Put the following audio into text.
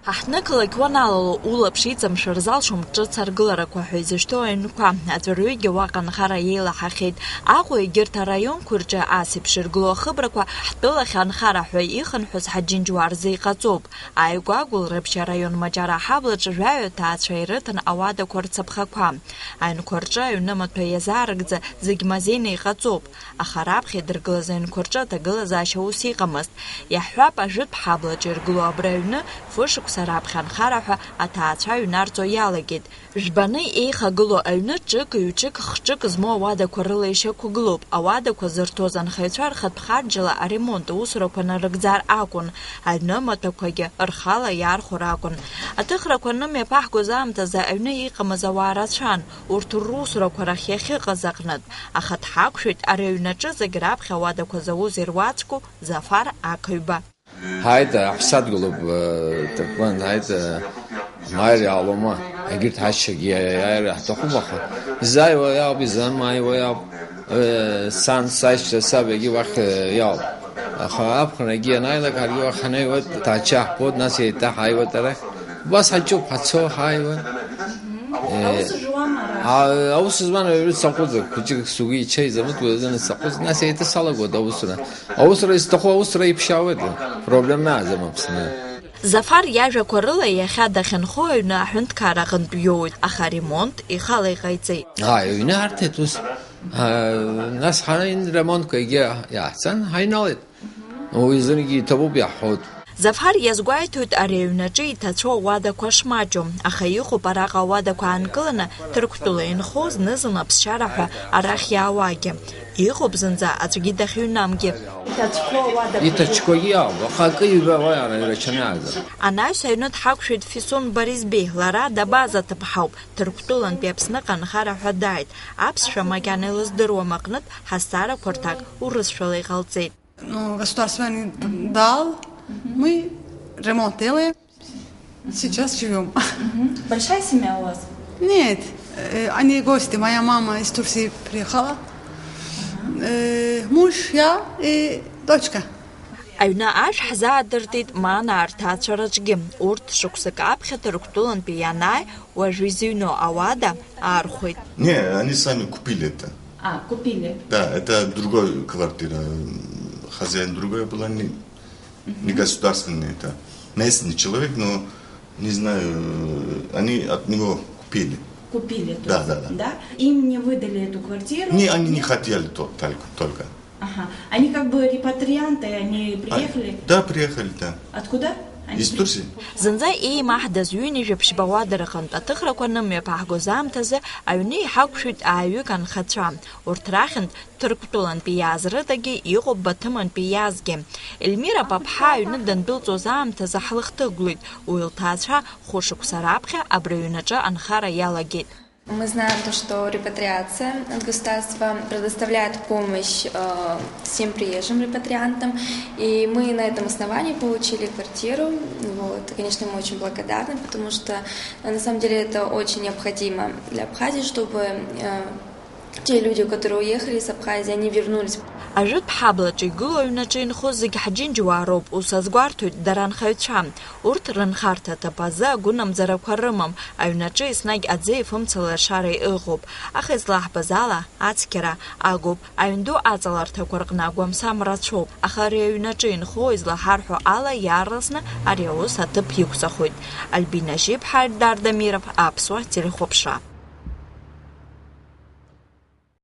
Ҳаҳҭнықалақь уаналало улаԥш иҵамшәар залшом ҿыц аргыларақәа ҳәа изышьҭоу аҩнқәа. Аӡәырҩгьы уаҟа нхара еилаҳахьеит. Аҟәа егьырҭ араионқәа рҿы асеиԥш иргылоу ахыбрақәа ҳтәылахь анхара ҳәа ихынҳәыз ҳџьынџьуаа рзы иҟаҵоуп. Ааигәа Гәылрыԥшь араион маҷара ҳаблаҿы жәаҩа ҭаацәа ирыҭан ауадақәа рцаԥхақәа. Аҩнқәа рҿы аҩны маҭәа иазаарыгӡа зегь мазеины иҟаҵоуп. Аха раԥхьа идыргылаз аҩнқәа рҿы аҭагылазаашьа ус иҟамызт. Иаҳьҳәап Ажәытә ҳаблаҿы иргылоу Абри аҩны фышықәса раԥхьа анхара ҳәа аҭаацәа ҩнарҵо иалагеит. Жәбаны еихагылоу аҩны ҿык, ҩ-ҿык, х-ҿык змоу ауадақәа рыла ишьақәгылоуп. Ауадақәа зырҭоз анхаҩцәа рхатә харџьала аремонт аусурақәа нарыгӡар акәын. Аҩны маҭәақәагьы рхала иаархәо ракәын. Аҭыхрақәа нымҩаԥаҳгоз аамҭазы аҩны иҟамыз ауаа рацәан, урҭ русурақәа рахь иахьыҟаз аҟнытә. Аха дҳақәшәеит ари аҩнаҿы зегь раԥхьа ауадақәа зауз ируаӡәку Зафар Ақаҩба. Haydi Zıфсадгьылуп такван haydi майри алома агирт хашги яйра тохумаха зайва я бизан майва я сан сайшта сабеги вах я ахаб хнаги найла карги вахнай вот тача под насита хайва тара бас хачу пацо хайва аусызман сақуз кучик суги чай замут везен сақуз насита салаго давусра аусра истохо аусра ипшавед проблема азамапсна Зафар иажәақәа рыла иахьа дахьынхо аҩны аҳәынҭқар аҟнытә иоуит, аха аремонт ихала иҟаиҵеит. Аҩны арҭеит ус нас ҳаин ремонтқәа егьи иаҳцан ҳаиналеит. Уизынгьы иҭабуп иаҳҳәоит. Зафар иазгәаиҭоит ари аҩнаҿы иҭацәу ауадақәа шмаҷым, аха иҟоуп араҟа ауадақәа аанкыланы Ҭырқәтәыла инхо зны-зынла ԥсшьара ҳәа арахь иаауагьы. Иҟоуп зынӡа аӡәгьы дахьыҩнамгьы. Иҭаҷқәагьы иаауп, аха акы ибаҟа ирачанаазар. Анаҩс аҩны дҳақәшәеит Фисун Борисбеи, лара дабаз аҭыԥҳауп, Ҭырқәтәылантәи Аԥсныҟа анхара ҳәа дааит. Аԥсшәа макьана илыздыруам аҟнытә ҳазҵаарақәа рҭак урысшәала иҟалҵеит. Государственный дал. Мы ремонт делаем, сейчас живем. Большая семья у вас? Нет, они гости, моя мама из Турции приехала, муж, я и дочка. Аҩны ашә ҳзаадыртит маана арҭаацәа рыҿгьы. Урҭ шықәсык аԥхьа Ҭырқәтәылантәи ианааи, уажәы изыҩноу ауада аархәеит. Не, они сами купили это. Купили? Да, это другая квартира. Хозяин другая была, не государственный, это местный человек, но не знаю, они от него купили. Купили? Да. Да? Им не выдали эту квартиру? Не, они не хотели только. Ага. Они как бы репатрианты, они приехали? Да, приехали, да. Откуда? Из Турции. Зынӡа еимаҳдаз ҩынҩажәа ауада рҟнытә аҭыхрақәа нымҩаԥаҳгоз аамҭазы аҩны иҳақәшәеит ааҩык анхацәа. Урҭ рахьынтә Ҭырқәтәылантәи иааз рыдагьы иҟоуп Баҭымантәи иаазгьы. Елмира Паԥҳа аҩны дандәылҵуаз аамҭазы ҳлыхҭыгәлеит. Уи лҭаацәа хәышықәса раԥхьа абри аҩнаҿы анхара иалагеит. Мы знаем то, что репатриация от государства предоставляет помощь всем приезжим репатриантам, и мы на этом основании получили квартиру. Вот. Конечно, мы очень благодарны, потому что на самом деле это очень необходимо для Абхазии, чтобы те люди, которые уехали с Абхазии, они вернулись. Ажәытә ҳаблаҿы игылоу аҩнаҿы инхо зегь ҳџьынџьуаа роуп, ус азгәарҭоит дара анхаҩцәа. Урҭ рынхарҭа ҭыԥ агәынамӡарақәа рымам, аҩнаҿы еснагь аӡы ifымцала ашара ыҟоуп. Аха излаҳбаз ала ацқьара агуп, аҩнду аҵаларҭақәа рҟны агәамсам рацәоуп. Аха ари аҩнаҿы инхо излаҳарҳәо ала иаарласны ари аус аҭыԥ иқәҵахоит. Альбина Жиԥҳа, Дамиров, Аԥсуа телехәаԥшра.